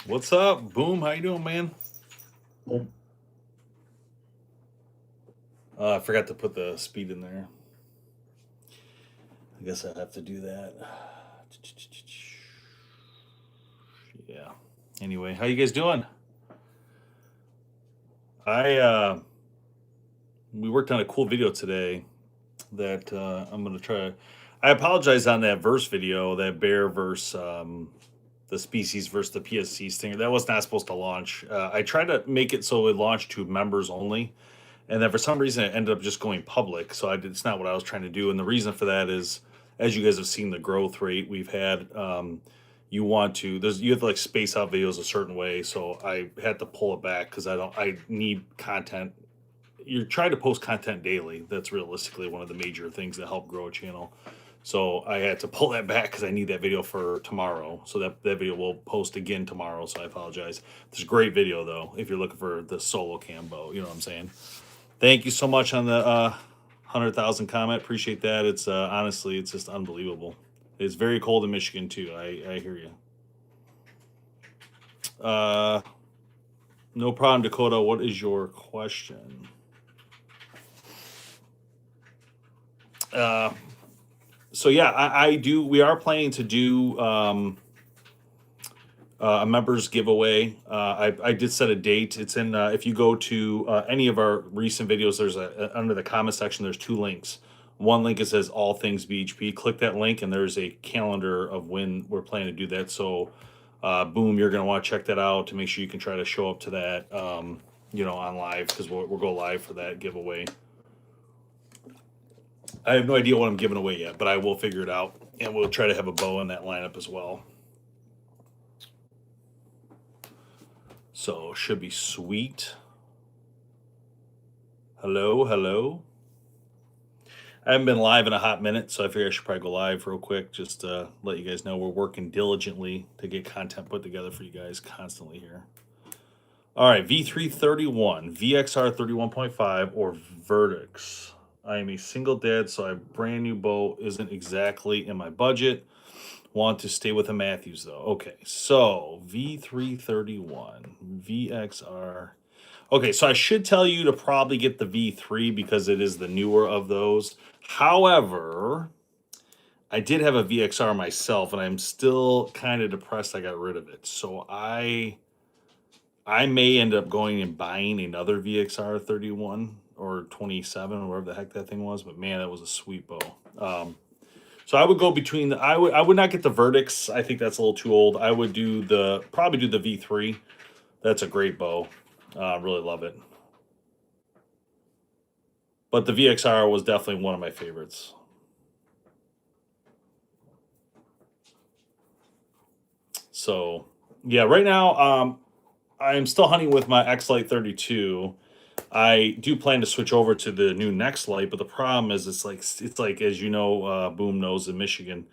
What's up, Boom? How you doing, man? I forgot to put the speed in there. I guess I have to do that. Yeah. Anyway, how you guys doing? We worked on a cool video today that I'm gonna try. I apologize on that verse video, that bear versus the species versus the PSC stinger. That was not supposed to launch. I tried to make it so it launched to members only, and then for some reason it ended up just going public. So it's not what I was trying to do. And the reason for that is, as you guys have seen, the growth rate we've had. You have to like space out videos a certain way. So I had to pull it back because I need content. You're trying to post content daily. That's realistically one of the major things that help grow a channel. So I had to pull that back because I need that video for tomorrow. So that video will post again tomorrow. So I apologize. It's a great video though, if you're looking for the solo cam bow. You know what I'm saying? Thank you so much on the 100,000 comment. Appreciate that. It's honestly, it's just unbelievable. It's very cold in Michigan too. I hear you. No problem, Dakota. What is your question? So yeah, we are planning to do a members giveaway. I did set a date. It's in if you go to any of our recent videos, there's under the comment section, there's two links. One link, it says all things BHP. Click that link and there's a calendar of when we're planning to do that. So Boom, you're gonna want to check that out to make sure you can try to show up to that on live, because we'll go live for that giveaway. I have no idea what I'm giving away yet, but I will figure it out, and we'll try to have a bow in that lineup as well. So should be sweet. Hello. I haven't been live in a hot minute, so I figure I should probably go live real quick, just to let you guys know we're working diligently to get content put together for you guys constantly here. All right, V331, VXR 31.5, or Vertex. I am a single dad, so a brand new bow isn't exactly in my budget. Want to stay with a Matthews though. Okay, so V331, VXR. Okay, so I should tell you to probably get the V3 because it is the newer of those. However, I did have a VXR myself, and I'm still kind of depressed I got rid of it. So I may end up going and buying another VXR 31 or 27 or whatever the heck that thing was. But man, that was a sweet bow. So I would go between the. I would not get the Vertex. I think that's a little too old. I would probably do the V3. That's a great bow. Really love it. But the VXR was definitely one of my favorites. So yeah, right now I'm still hunting with my X-Lite 32. I do plan to switch over to the new Next Light, but the problem is it's like as you know, Boom knows, in Michigan,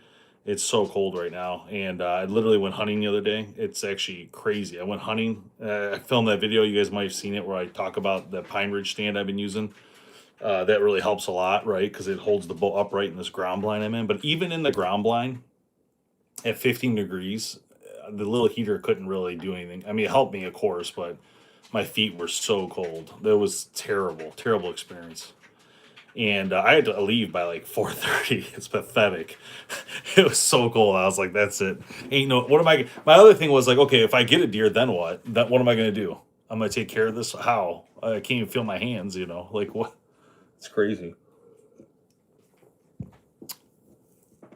it's so cold right now. And I literally went hunting the other day. It's actually crazy. I went hunting. I filmed that video. You guys might have seen it where I talk about the Pine Ridge stand I've been using. That really helps a lot, right? Because it holds the bow upright in this ground blind I'm in. But even in the ground blind at 15 degrees, the little heater couldn't really do anything. I mean, it helped me, of course, but my feet were so cold. That was terrible experience. And I had to leave by like 4:30. It's pathetic. It was so cold. I was like, that's it. My other thing was like, okay, if I get a deer, then what? What am I going to do? I'm going to take care of this? How? I can't even feel my hands, like what? It's crazy.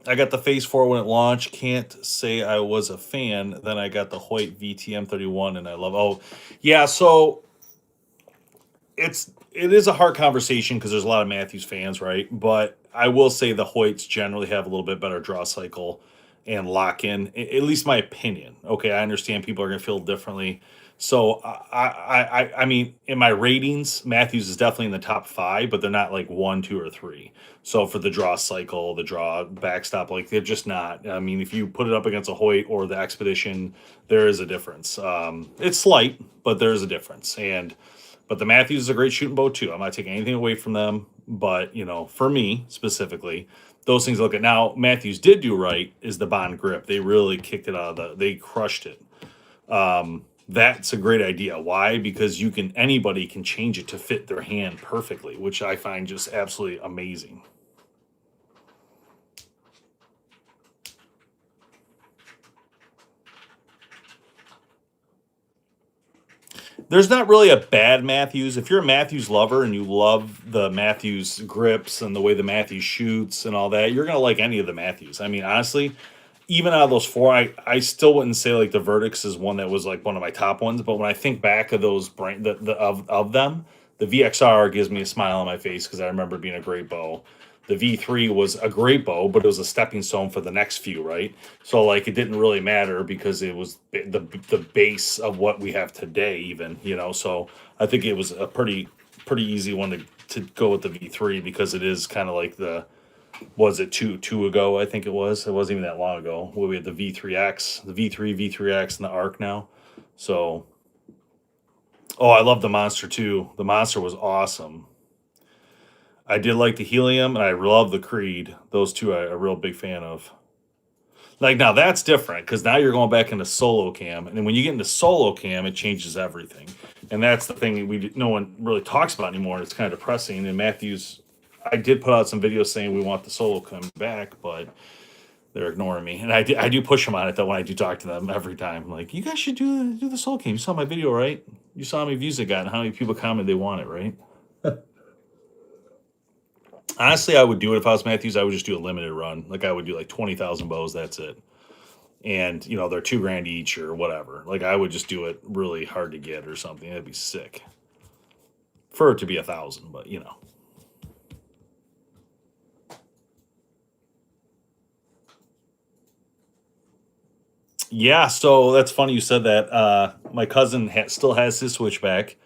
I got the Phase 4 when it launched. Can't say I was a fan. Then I got the Hoyt VTM 31, and I love. Oh, yeah. So it is a hard conversation because there's a lot of Matthews fans, right? But I will say the Hoyts generally have a little bit better draw cycle and lock in. At least my opinion. Okay, I understand people are going to feel differently. So I mean, in my ratings, Matthews is definitely in the top five, but they're not like one, two, or three. So for the draw cycle, the draw backstop, like they're just not. I mean, if you put it up against a Hoyt or the Expedition, there is a difference. It's slight, but there is a difference. But the Matthews is a great shooting bow too. I'm not taking anything away from them, but for me specifically, those things I look at now. Matthews did do right is the Bond grip. They really kicked it out of they crushed it. That's a great idea. Why? Because anybody can change it to fit their hand perfectly, which I find just absolutely amazing. There's not really a bad Matthews. If you're a Matthews lover and you love the Matthews grips and the way the Matthews shoots and all that, you're gonna like any of the Matthews. I mean, honestly, even out of those four, I still wouldn't say like the Verdicts is one that was like one of my top ones. But when I think back of those of them, the VXR gives me a smile on my face because I remember it being a great bow. The V3 was a great bow, but it was a stepping stone for the next few, right? So like it didn't really matter because it was the base of what we have today, even. So I think it was a pretty easy one to go with the V3 because it is kind of like was it two ago? I think it was. It wasn't even that long ago. Where we had the V3X, the V3, V3X, and the Arc now. So, oh, I love the Monster too. The Monster was awesome. I did like the Helium, and I love the Creed. Those two I'm a real big fan of. Like now that's different because now you're going back into solo cam, and then when you get into solo cam, it changes everything, and that's the thing no one really talks about anymore. It's kind of depressing. And Matthews, I did put out some videos saying we want the solo cam back, but they're ignoring me, and I do push them on it though when I do talk to them every time. Like you guys should do the solo cam. You saw my video, right? You saw how many views it got and how many people commented they want it, right? Honestly, I would do it if I was Matthews. I would just do a limited run. Like I would do like 20,000 bows. That's it. And they're $2,000 each or whatever. Like I would just do it really hard to get or something. That'd be sick. For it to be 1,000, but. Yeah, so that's funny you said that. My cousin still has his switchback.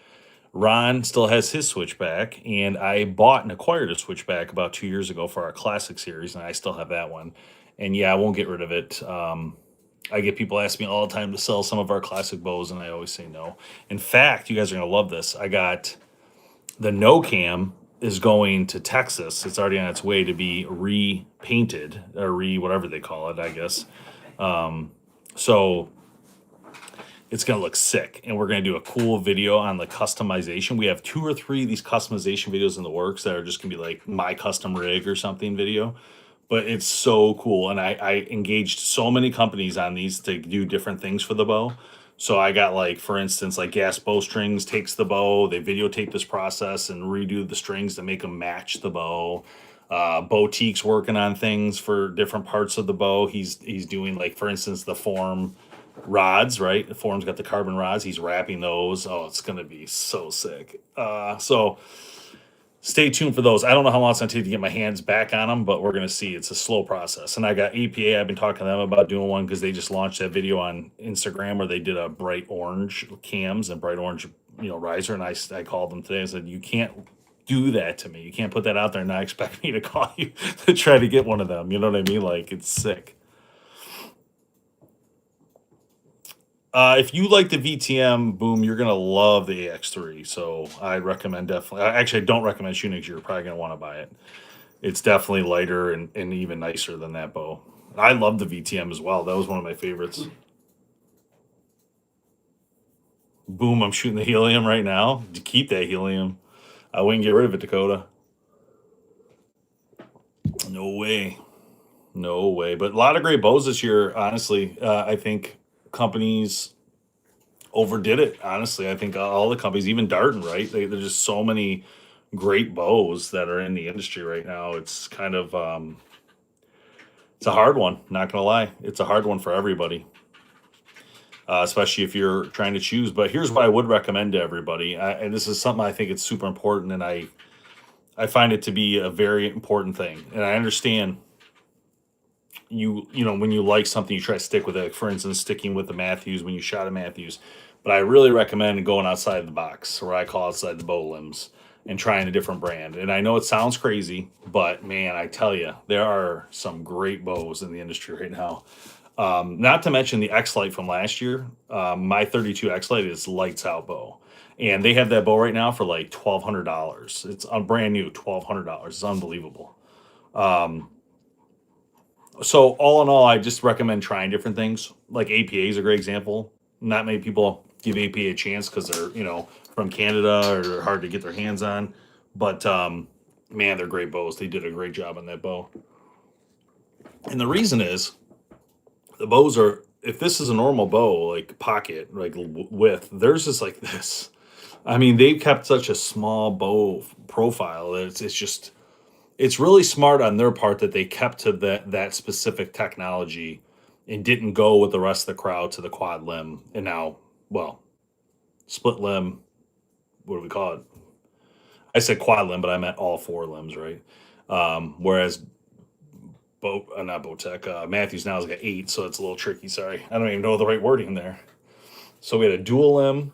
Ron still has his switchback, and I bought and acquired a switchback about 2 years ago for our classic series, and I still have that one. And yeah, I won't get rid of it. I get people ask me all the time to sell some of our classic bows, and I always say no. In fact, you guys are gonna love this. I got the No Cam is going to Texas. It's already on its way to be repainted or whatever they call it, I guess. So it's going to look sick, and we're going to do a cool video on the customization. We have 2 or 3 of these customization videos in the works that are just going to be like my custom rig or something video, but it's so cool. And I engaged so many companies on these to do different things for the bow. So I got, like, for instance, like Gas Bowstrings takes the bow, they videotape this process and redo the strings to make them match the bow. Boutique's working on things for different parts of the bow. He's doing, like, for instance, the form rods, right? The form's got the carbon rods. He's wrapping those. Oh, it's gonna be so sick. So stay tuned for those. I don't know how long it's gonna take to get my hands back on them, but we're gonna see. It's a slow process. And I got APA. I've been talking to them about doing one because they just launched that video on Instagram where they did a bright orange cams and bright orange, riser. And I called them today and said, you can't do that to me. You can't put that out there and not expect me to call you to try to get one of them. You know what I mean? Like, it's sick. If you like the VTM, boom, you're gonna love the AX3. So I recommend definitely. Actually, I don't recommend shooting because you're probably gonna want to buy it. It's definitely lighter and even nicer than that bow. I love the VTM as well. That was one of my favorites. Boom, I'm shooting the helium right now. To keep that helium, I wouldn't get rid of it, Dakota. No way. No way. But a lot of great bows this year, honestly. I think companies overdid it. Honestly, I think all the companies, even Darton, right? There's just so many great bows that are in the industry right now. It's kind of it's a hard one. Not gonna lie, it's a hard one for everybody, especially if you're trying to choose. But here's what I would recommend to everybody, and this is something I think it's super important, and I find it to be a very important thing. And I understand when you like something, you try to stick with it. For instance, sticking with the Matthews when you shot a Matthews. But I really recommend going outside the box, or I call outside the bow limbs, and trying a different brand. And I know it sounds crazy, but man, I tell you, there are some great bows in the industry right now. Not to mention the X Lite from last year. My 32 X Lite is lights out bow, and they have that bow right now for like $1,200. It's a brand new $1,200. It's unbelievable. Um, so all in all, I just recommend trying different things. Like APA is a great example. Not many people give APA a chance because they're from Canada or they're hard to get their hands on. But man, they're great bows. They did a great job on that bow. And the reason is the bows are, if this is a normal bow like pocket like width, theirs is like this. I mean, they've kept such a small bow profile. It's just it's really smart on their part that they kept to that specific technology and didn't go with the rest of the crowd to the quad limb. And now, well, split limb, what do we call it? I said quad limb, but I meant all four limbs, right? Whereas not Bowtech, Matthews now has got 8, so it's a little tricky. Sorry, I don't even know the right wording there. So we had a dual limb,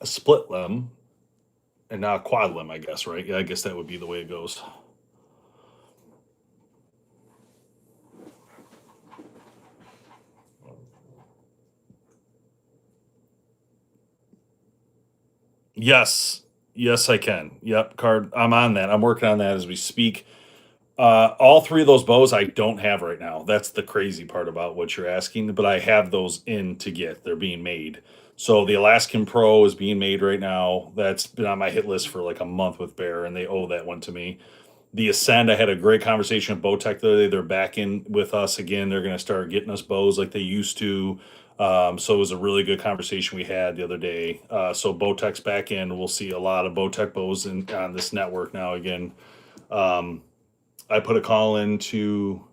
a split limb, and now a quad limb, I guess, right? Yeah, I guess that would be the way it goes. Yes, yes, I can. Yep, card. I'm on that. I'm working on that as we speak. All three of those bows I don't have right now. That's the crazy part about what you're asking, but I have those in to get. They're being made. So the Alaskan Pro is being made right now. That's been on my hit list for like a month with Bear, and they owe that one to me. The Ascend, I had a great conversation with Bowtech the other day. They're back in with us again. They're going to start getting us bows like they used to. So it was a really good conversation we had the other day. So Bowtech's back in. We'll see a lot of Bowtech bows on this network now again. Um, I put a call into.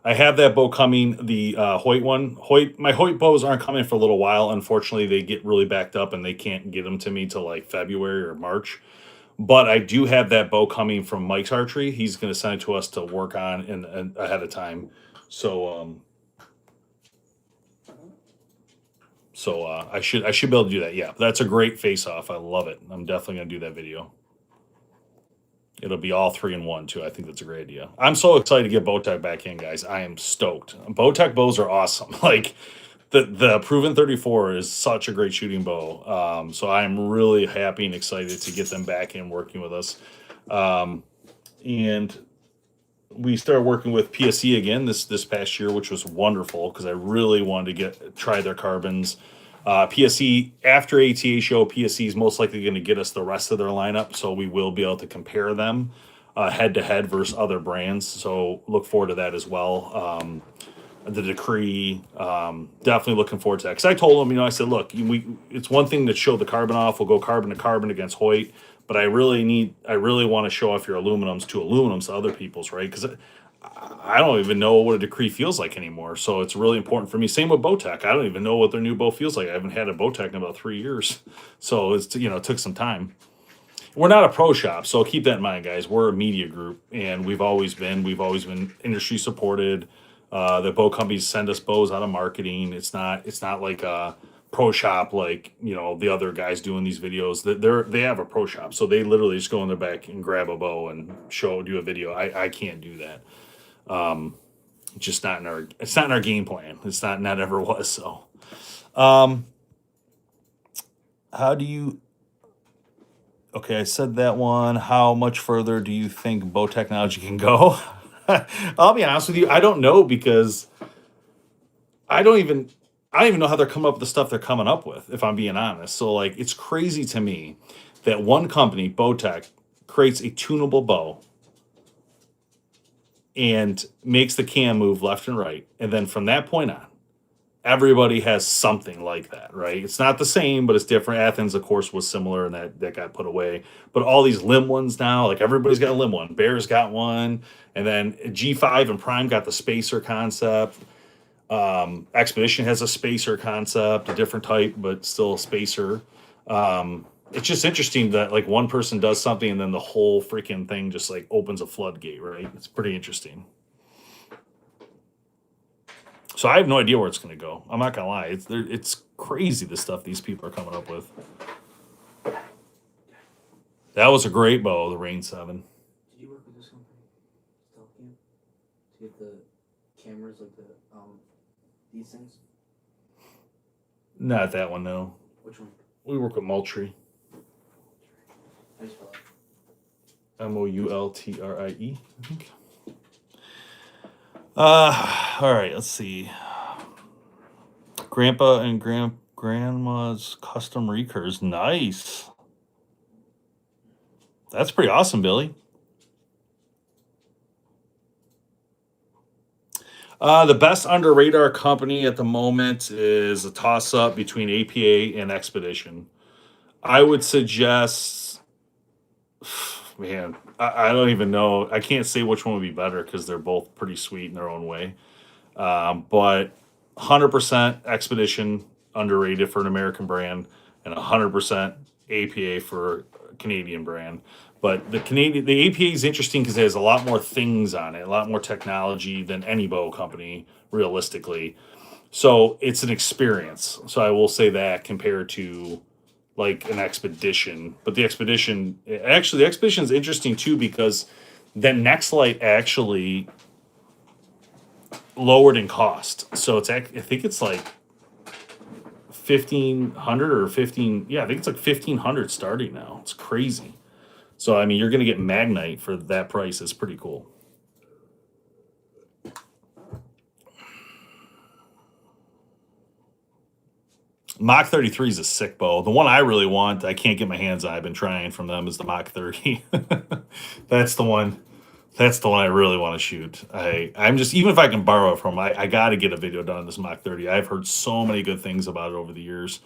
I have that bow coming, the Hoyt one. My Hoyt bows aren't coming for a little while. Unfortunately, they get really backed up and they can't get them to me till like February or March. But I do have that bow coming from Mike's Archery. He's going to send it to us to work on and ahead of time. So I should be able to do that. Yeah, that's a great face off. I love it. I'm definitely going to do that video. It'll be all 3 in 1 too. I think that's a great idea. I'm so excited to get Bowtech back in, guys. I am stoked. Bowtech bows are awesome. Like the Proven 34 is such a great shooting bow. So I'm really happy and excited to get them back in working with us. And we started working with PSE again this past year, which was wonderful because I really wanted to try their carbons. PSE after ATA show, PSE is most likely going to get us the rest of their lineup, so we will be able to compare them head to head versus other brands. So look forward to that as well. The Decree, definitely looking forward to that because I told them, I said, look, it's one thing to show the carbon off. We'll go carbon to carbon against Hoyt, but I really want to show off your aluminums to other people's, right? Because I don't even know what a Decree feels like anymore. So it's really important for me. Same with Bowtech. I don't even know what their new bow feels like. I haven't had a Bowtech in about 3 years. So it took some time. We're not a pro shop, so keep that in mind, guys. We're a media group, and we've always been industry supported. The bow companies send us bows out of marketing. It's not like a pro shop like the other guys doing these videos. They have a pro shop, so they literally just go in the back and grab a bow and do a video. I can't do that. Just not in our game plan. It's not ever was. So how do you okay, I said that one. How much further do you think bow technology can go? I'll be honest with you, I don't know because I don't even know how they're coming up with the stuff they're coming up with, if I'm being honest. So like it's crazy to me that one company, Bowtech, creates a tunable bow and makes the cam move left and right. And then from that point on, everybody has something like that, right? It's not the same, but it's different. Athens, of course, was similar, and that got put away. But all these limb ones now, like everybody's got a limb one. Bear's got one, and then G5 and Prime got the spacer concept. Expedition has a spacer concept, a different type, but still a spacer. It's just interesting that like one person does something and then the whole freaking thing just like opens a floodgate, right? It's pretty interesting. So I have no idea where it's going to go. I'm not going to lie. It's crazy the stuff these people are coming up with. That was a great bow, the Rain 7. Did you work with this company, Stealthcam, to get the cameras like these things? Not that one, no. Which one? We work with Moultrie. How do you spell it? Moultrie, I think. All right, let's see. Grandpa and Grandma's custom recurs. Nice. That's pretty awesome, Billy. The best under radar company at the moment is a toss up between APA and Expedition. I would suggest, man, I don't even know. I can't say which one would be better because they're both pretty sweet in their own way. But 100% Expedition underrated for an American brand, and 100% APA for a Canadian brand. But the APA is interesting because it has a lot more things on it, a lot more technology than any bow company, realistically. So it's an experience. So I will say that compared to like an Expedition. But the Expedition is interesting too because the Next Light actually lowered in cost. So I think it's like 1,500 or 15. Yeah, I think it's like 1,500 starting now. It's crazy. So I mean, you're going to get Magnite for that price. It's pretty cool. Mach 33 is a sick bow. The one I really want, I can't get my hands on. I've been trying from them is the Mach 30. That's the one. That's the one I really want to shoot. I'm just, even if I can borrow it from, I got to get a video done on this Mach 30. I've heard so many good things about it over the years.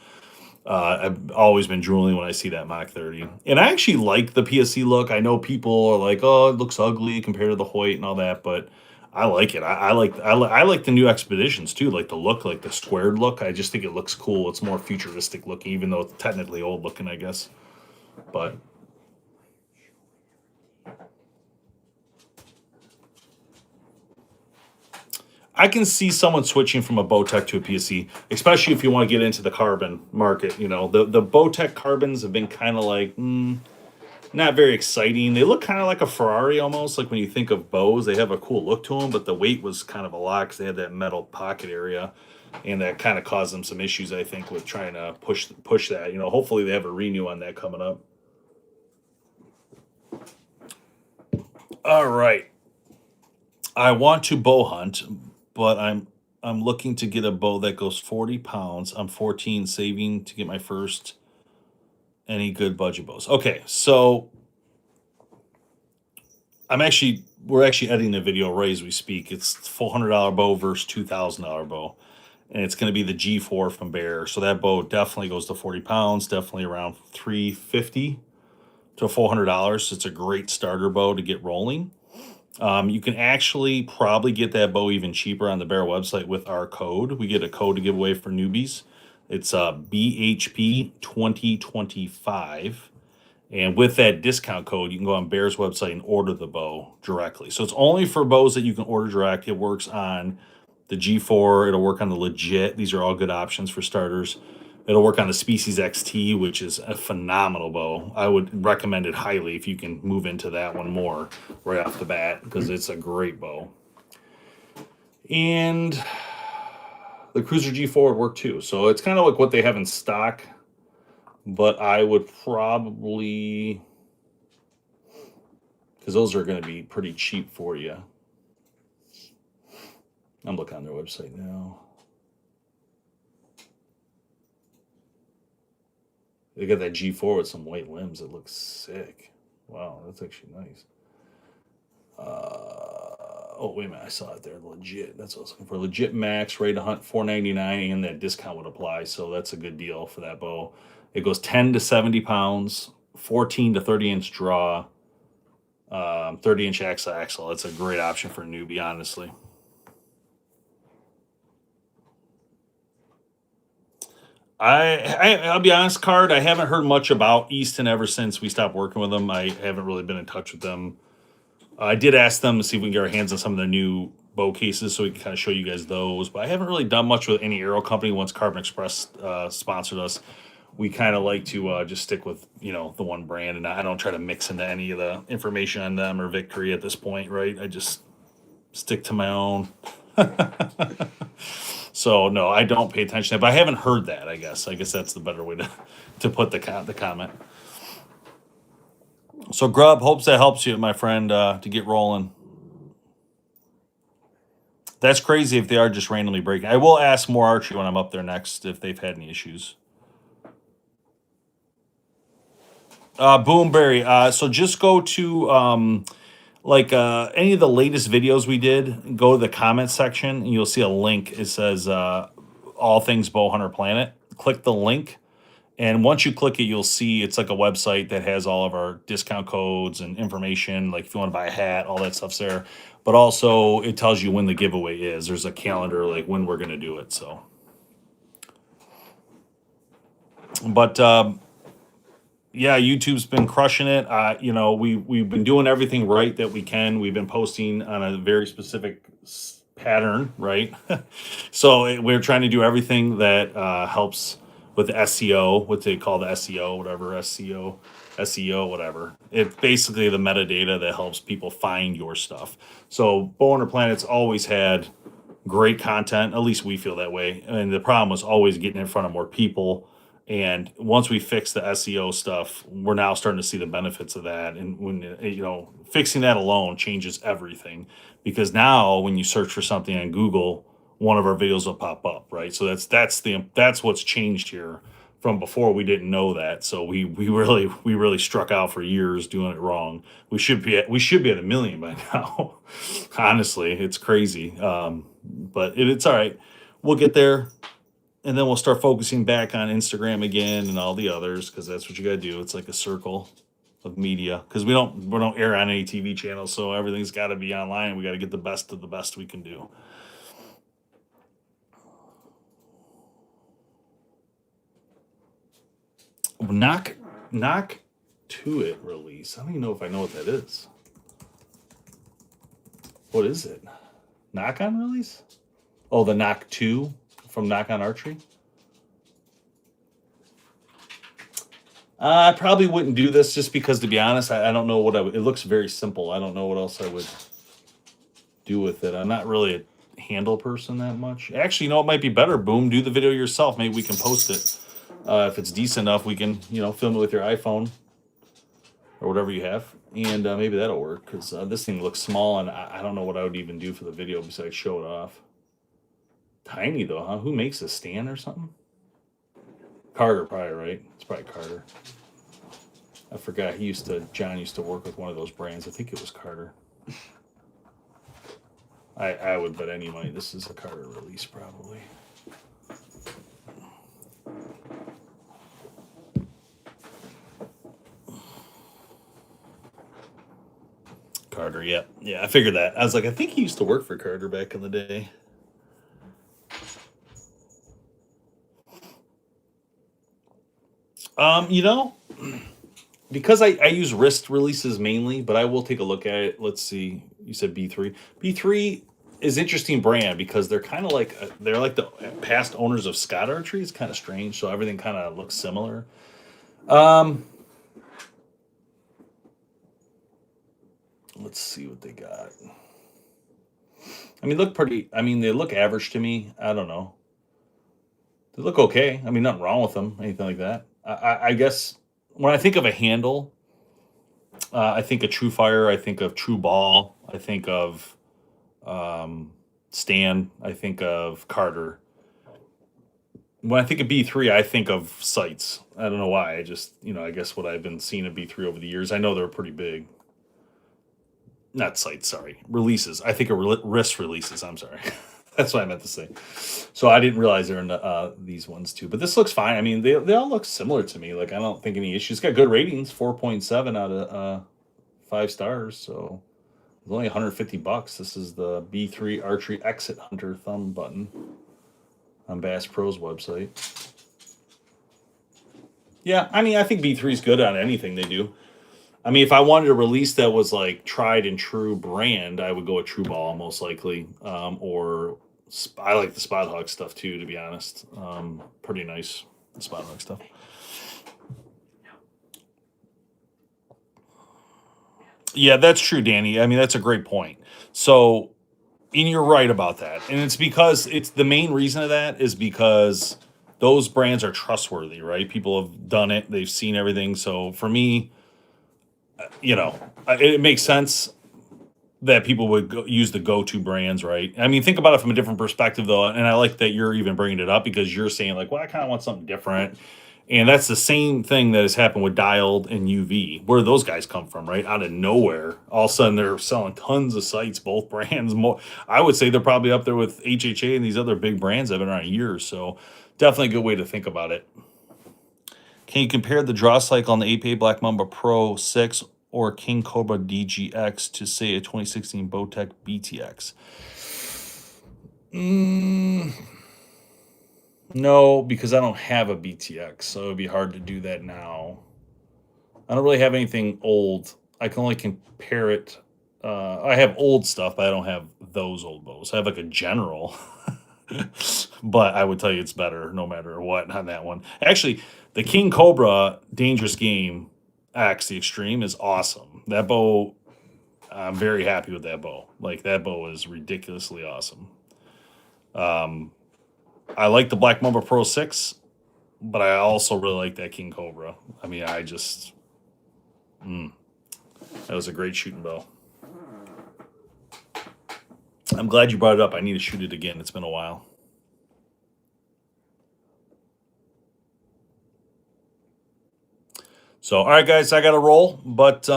I've always been drooling when I see that Mach 30. And I actually like the PSC look. I know people are like, oh, it looks ugly compared to the Hoyt and all that, but I like it. I like the new Expeditions too, like the look, like the squared look. I just think it looks cool. It's more futuristic looking, even though it's technically old looking, I guess. But I can see someone switching from a Bowtech to a PSC, especially if you want to get into the carbon market. You know, the Bowtech carbons have been kind of like not very exciting. They look kind of like a Ferrari almost. Like when you think of bows, they have a cool look to them, but the weight was kind of a lot because they had that metal pocket area, and that kind of caused them some issues, I think, with trying to push that. You know, hopefully they have a renew on that coming up. All right. I want to bow hunt, but I'm looking to get a bow that goes 40 pounds. I'm 14, saving to get my first any good budget bows. Okay, so we're actually editing the video right as we speak. It's $400 bow versus $2,000 bow, and it's going to be the G4 from Bear. So that bow definitely goes to 40 pounds, definitely around $350 to $400. It's a great starter bow to get rolling. You can actually probably get that bow even cheaper on the Bear website with our code. We get a code to give away for newbies. It's BHP 2025. And with that discount code, you can go on Bear's website and order the bow directly. So it's only for bows that you can order direct. It works on the G4. It'll work on the Legit. These are all good options for starters. It'll work on the Species XT, which is a phenomenal bow. I would recommend it highly if you can move into that one more right off the bat, because it's a great bow. And the Cruiser G4 would work too. So it's kind of like what they have in stock, but I would probably, because those are going to be pretty cheap for you. I'm looking on their website now. They got that G4 with some white limbs. It looks sick. Wow, that's actually nice. Oh, wait a minute. I saw it there. Legit. That's what I was looking for. Legit Max, ready to hunt, $499, and that discount would apply. So that's a good deal for that bow. It goes 10 to 70 pounds, 14 to 30-inch draw, 30-inch axle. That's a great option for a newbie, honestly. I'll be honest, Card, I haven't heard much about Easton ever since we stopped working with them. I haven't really been in touch with them. I did ask them to see if we can get our hands on some of the new bow cases, so we can kind of show you guys those. But I haven't really done much with any arrow company once Carbon Express sponsored us. We kind of like to just stick with, you know, the one brand, and I don't try to mix into any of the information on them or Victory at this point, right? I just stick to my own. So no, I don't pay attention to it, but I haven't heard that. I guess that's the better way to put the comment. So Grub, hopes that helps you, my friend, to get rolling. That's crazy if they are just randomly breaking. I will ask more Archery when I'm up there next if they've had any issues. Boomberry. So just go to any of the latest videos we did. Go to the comment section and you'll see a link. It says all things BowHunterPlanet. Click the link, and once you click it, you'll see it's like a website that has all of our discount codes and information. Like if you want to buy a hat, all that stuff's there. But also it tells you when the giveaway is. There's a calendar like when we're gonna do it. So, but yeah, YouTube's been crushing it. You know, we've been doing everything right that we can. We've been posting on a very specific pattern, right? So we're trying to do everything that helps with the SEO, what they call the SEO, whatever, SEO, whatever. It's basically the metadata that helps people find your stuff. So BowHunterPlanet's always had great content. At least we feel that way. And the problem was always getting in front of more people. And once we fix the SEO stuff, we're now starting to see the benefits of that. And when, you know, fixing that alone changes everything, because now when you search for something on Google, one of our videos will pop up, right? So that's what's changed here. From before, we didn't know that, so we really struck out for years doing it wrong. We should be at 1 million by now. Honestly, it's crazy, but it's all right. We'll get there. And then we'll start focusing back on Instagram again and all the others, because that's what you got to do. It's like a circle of media, because we don't air on any TV channels, so everything's got to be online. We got to get the best of the best we can do. Knock to it release. I don't even know if I know what that is. What is it? Knock on release? Oh, the Knock 2 from Knock on Archery. I probably wouldn't do this just because, to be honest, I don't know what I would. It looks very simple. I don't know what else I would do with it. I'm not really a handle person that much. Actually, you know, it might be better. Boom, do the video yourself. Maybe we can post it. If it's decent enough, we can, you know, film it with your iPhone or whatever you have. And maybe that'll work, because this thing looks small, and I don't know what I would even do for the video besides show it off. Tiny, though, huh? Who makes a stand or something? Carter, probably, right? It's probably Carter. I forgot. John used to work with one of those brands. I think it was Carter. I would bet any money this is a Carter release, probably. Carter, yeah. I figured that. I was like, I think he used to work for Carter back in the day. You know, because I use wrist releases mainly, but I will take a look at it. Let's see. You said B3. B3 is interesting brand because they're kind of like they're like the past owners of Scott Archery. It's kind of strange, so everything kind of looks similar. Let's see what they got. I mean, they look average to me. I don't know. They look okay. I mean, nothing wrong with them, anything like that. I guess when I think of a handle, I think of True Fire. I think of True Ball. I think of Stan. I think of Carter. When I think of B3, I think of sights. I don't know why. I just, I guess what I've been seeing of B3 over the years. I know they're pretty big. Not sights, sorry. Releases. I think of wrist releases. I'm sorry. That's what I meant to say. So I didn't realize they're in these ones too. But this looks fine. I mean, they all look similar to me. Like, I don't think any issues. It's got good ratings, 4.7 out of 5 stars. So it's only $150. This is the B3 Archery Exit Hunter thumb button on Bass Pro's website. Yeah, I mean, I think B3 is good on anything they do. I mean, if I wanted a release that was like tried and true brand, I would go with True Ball most likely. Or I like the Spot Hog stuff too, to be honest. Pretty nice, the Spot Hog stuff. Yeah, that's true, Danny. I mean, that's a great point. So, and you're right about that. And it's because it's the main reason of that is because those brands are trustworthy, right? People have done it, they've seen everything. So for me, it makes sense that people would use the go-to brands, right? I mean, think about it from a different perspective, though, and I like that you're even bringing it up because you're saying like, well, I kind of want something different, and that's the same thing that has happened with Dialed and UV. Where do those guys come from, right? Out of nowhere, all of a sudden they're selling tons of sites, both brands. More, I would say they're probably up there with HHA and these other big brands that have been around years. So definitely a good way to think about it. Can you compare the draw cycle on the APA Black Mamba Pro 6 or King Cobra DGX to, say, a 2016 Bowtech BTX? No, because I don't have a BTX, so it would be hard to do that now. I don't really have anything old. I can only compare it. I have old stuff, but I don't have those old bows. I have like a general. But I would tell you it's better no matter what on that one. Actually, the King Cobra Dangerous Game X, the Extreme, is awesome. That bow, I'm very happy with that bow. Like, that bow is ridiculously awesome. I like the Black Mamba Pro 6, but I also really like that King Cobra. I mean, that was a great shooting bow. I'm glad you brought it up. I need to shoot it again. It's been a while. So, all right, guys, I got to roll. But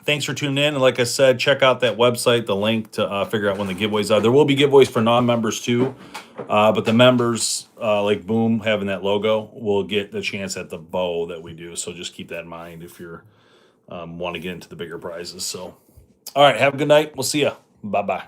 thanks for tuning in. And like I said, check out that website, the link to figure out when the giveaways are. There will be giveaways for non-members too. But the members, like Boom, having that logo, will get the chance at the bow that we do. So just keep that in mind if you're want to get into the bigger prizes. So, all right, have a good night. We'll see you. Bye-bye.